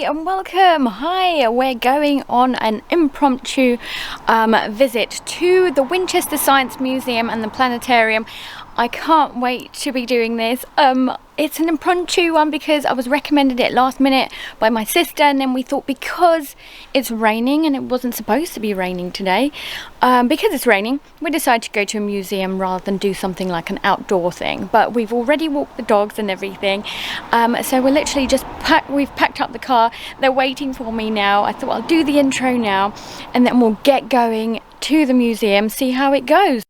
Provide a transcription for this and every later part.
and welcome. Hi, we're going on an impromptu visit to the Winchester Science Museum and the planetarium. I can't wait to be doing this. It's an impromptu one because I was recommended it last minute by my sister, and then we thought because it's raining and it wasn't supposed to be raining today, because it's raining, we decided to go to a museum rather than do something like an outdoor thing. But we've already walked the dogs and everything, so we're literally just we've packed up the car. They're waiting for me now. I thought I'll do the intro now and then we'll get going to the museum, see how it goes.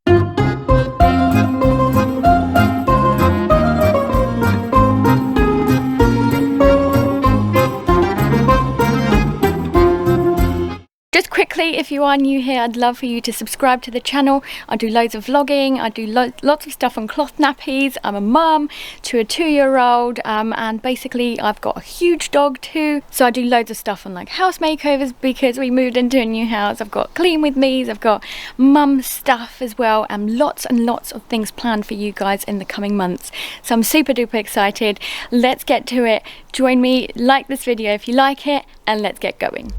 Just quickly, if you are new here, I'd love for you to subscribe to the channel. I do loads of vlogging, I do lots of stuff on cloth nappies. I'm a mum to a 2-year-old, and basically I've got a huge dog too. So I do loads of stuff on like house makeovers because we moved into a new house. I've got clean with me's, I've got mum stuff as well, and lots of things planned for you guys in the coming months. So I'm super duper excited. Let's get to it. Join me, like this video if you like it, and let's get going.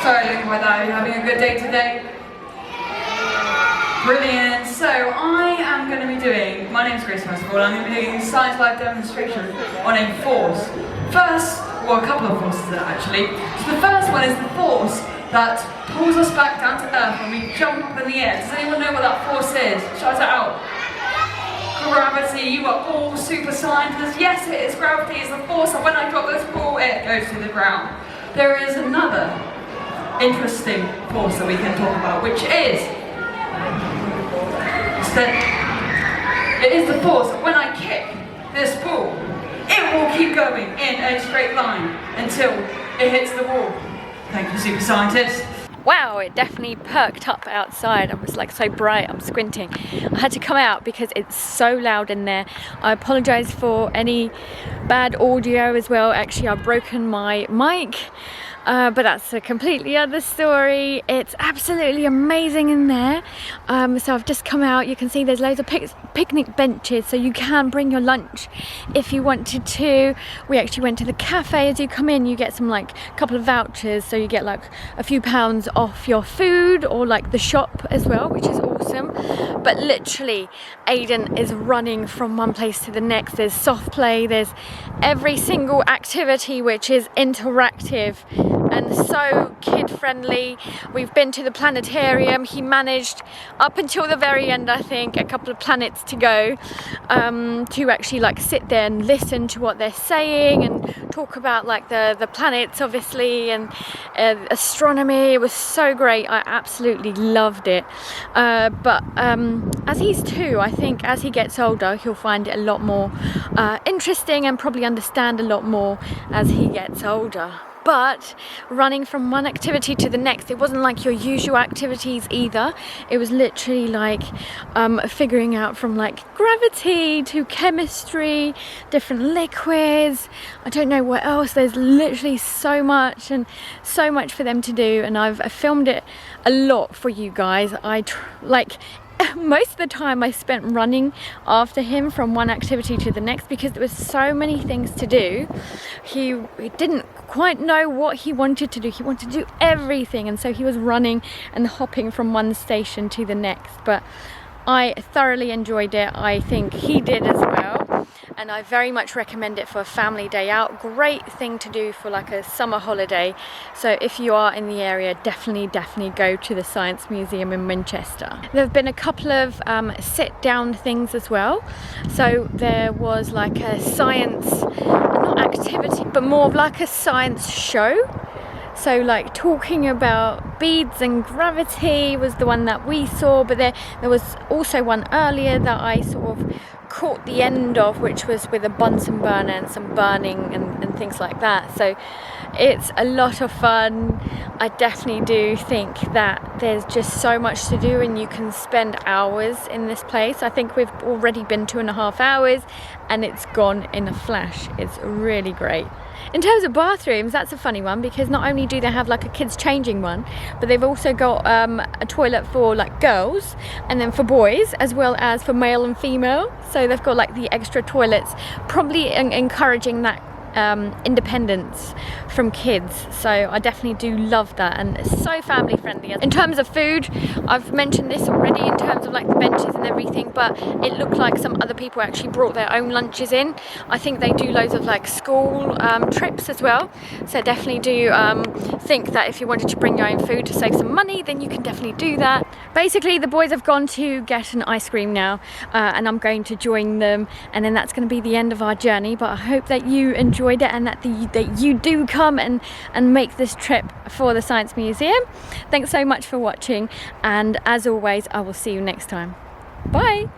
Sorry, looking like that. Are you having a good day today? Brilliant. So I am going to be doing, my name's Grace first of all, I'm going to be doing a science live demonstration on a force. First, well, a couple of forces actually. So the first one is the force that pulls us back down to Earth when we jump up in the air. Does anyone know what that force is? Shout it out. Gravity. You are all super scientists. Yes, it is gravity. It's the force that when I drop this ball, it goes to the ground. There is another interesting force that we can talk about, which is it is the force that when I kick this ball, it will keep going in a straight line until it hits the wall. Thank you, super scientist. Wow, it definitely perked up outside. I was like so bright, I'm squinting. I had to come out because it's so loud in there. I apologise for any bad audio as well. Actually, I've broken my mic. But that's a completely other story. It's absolutely amazing in there. So I've just come out. You can see there's loads of picnic benches, so you can bring your lunch if you wanted to. We actually went to the cafe. As you come in, you get some like a couple of vouchers, so you get like a few pounds off your food, or like the shop as well, which is awesome. But literally, Aiden is running from one place to the next. There's soft play, there's every single activity which is interactive and so kid friendly. We've been to the planetarium. He managed up until the very end, I think, a couple of planets to go, to actually like sit there and listen to what they're saying and talk about like the planets obviously, and astronomy. It was so great. I absolutely loved it. But as he's 2, I think as he gets older he'll find it a lot more interesting and probably understand a lot more as he gets older. But running from one activity to the next, it wasn't like your usual activities either. It was literally like figuring out from like gravity to chemistry, different liquids, I don't know what else. There's literally so much and so much for them to do, and I've filmed it a lot for you guys. Most of the time I spent running after him from one activity to the next because there was so many things to do. He didn't quite know what he wanted to do. He wanted to do everything, and so he was running and hopping from one station to the next. But I thoroughly enjoyed it. I think he did as well, and I very much recommend it for a family day out. Great thing to do for like a summer holiday. So if you are in the area, definitely go to the Science Museum in Winchester. There have been a couple of sit down things as well. So there was like a science, not activity, but more of like a science show. So like talking about beads and gravity was the one that we saw, but there was also one earlier that I sort of caught the end of, which was with a Bunsen burner and some burning and things like that. So it's a lot of fun. I definitely do think that there's just so much to do and you can spend hours in this place. I think we've already been 2.5 hours and it's gone in a flash. It's really great. In terms of bathrooms, that's a funny one because not only do they have like a kids changing one, but they've also got a toilet for like girls and then for boys as well as for male and female. So they've got like the extra toilets, probably encouraging that independence from kids. So I definitely do love that, and it's so family friendly. In terms of food, I've mentioned this already in terms of like the benches and everything, but it looked like some other people actually brought their own lunches in. I think they do loads of like school trips as well, so definitely do think that if you wanted to bring your own food to save some money, then you can definitely do that. Basically the boys have gone to get an ice cream now, and I'm going to join them, and then that's going to be the end of our journey. But I hope that you enjoyed it and that you do come and make this trip for the Science Museum. Thanks so much for watching, and as always I will see you next time. Bye.